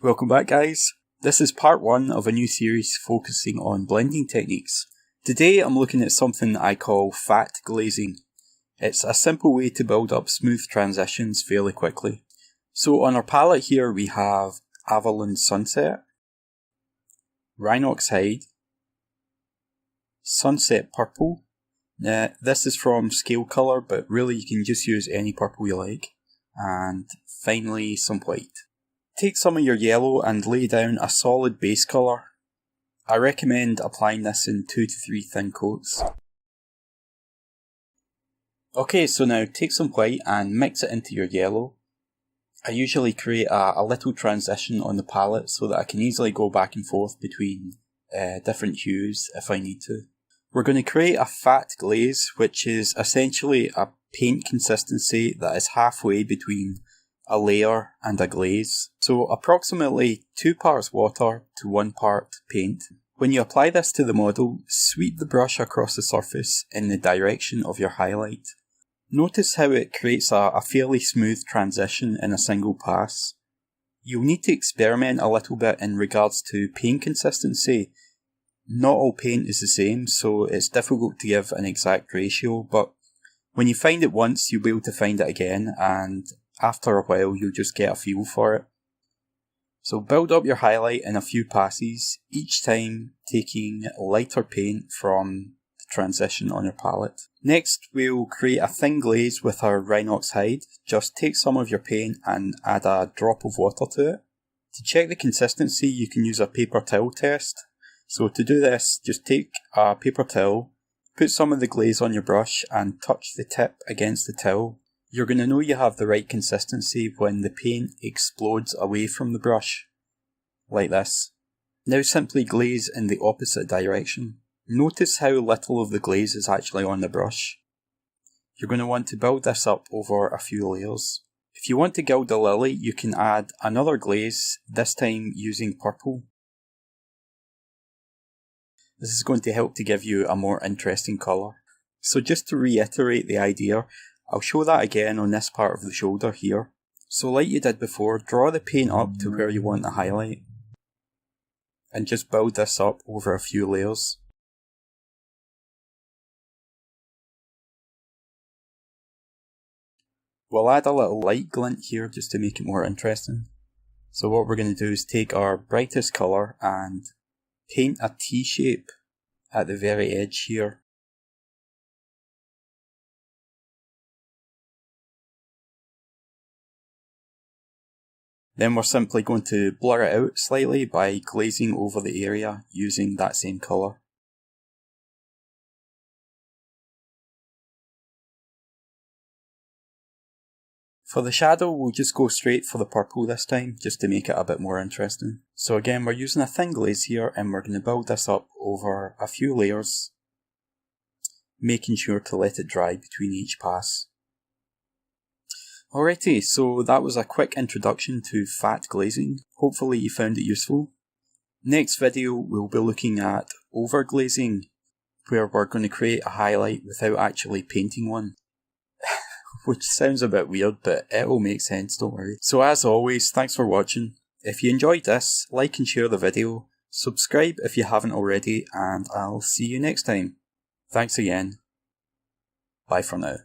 Welcome back, guys. This is part 1 of a new series focusing on blending techniques. Today I'm looking at something I call fat glazing. It's a simple way to build up smooth transitions fairly quickly. So on our palette here we have Averland Sunset, Rhinox Hide, Sunset Purple. Now this is from Scale Colour, but really you can just use any purple you like. And finally some white. Take some of your yellow and lay down a solid base colour. I recommend applying this in 2 to 3 thin coats. Okay, so now take some white and mix it into your yellow. I usually create a little transition on the palette so that I can easily go back and forth between different hues if I need to. We're going to create a fat glaze, which is essentially a paint consistency that is halfway between a layer and a glaze. So approximately 2 parts water to 1 part paint. When you apply this to the model, sweep the brush across the surface in the direction of your highlight. Notice how it creates a fairly smooth transition in a single pass. You'll need to experiment a little bit in regards to paint consistency. Not all paint is the same, so it's difficult to give an exact ratio, but when you find it once, you'll be able to find it again, and after a while you'll just get a feel for it. So build up your highlight in a few passes, each time taking lighter paint from the transition on your palette. Next we'll create a thin glaze with our Rhinox Hide. Just take some of your paint and add a drop of water to it. To check the consistency you can use a paper towel test. So to do this, just take a paper towel, put some of the glaze on your brush and touch the tip against the towel. You're going to know you have the right consistency when the paint explodes away from the brush, like this. Now simply glaze in the opposite direction. Notice how little of the glaze is actually on the brush. You're going to want to build this up over a few layers. If you want to gild the lily, you can add another glaze, this time using purple. This is going to help to give you a more interesting colour. So just to reiterate the idea, I'll show that again on this part of the shoulder here. So like you did before, draw the paint up to where you want the highlight. And just build this up over a few layers. We'll add a little light glint here just to make it more interesting. So what we're going to do is take our brightest colour and paint a T shape at the very edge here. Then we're simply going to blur it out slightly by glazing over the area using that same colour. For the shadow, we'll just go straight for the purple this time, just to make it a bit more interesting. So again, we're using a thin glaze here and we're going to build this up over a few layers, making sure to let it dry between each pass. Alrighty, so that was a quick introduction to fat glazing. Hopefully you found it useful. Next video we'll be looking at overglazing, where we're going to create a highlight without actually painting one. Which sounds a bit weird, but it'll make sense, don't worry. So as always, thanks for watching. If you enjoyed this, like and share the video, subscribe if you haven't already, and I'll see you next time. Thanks again. Bye for now.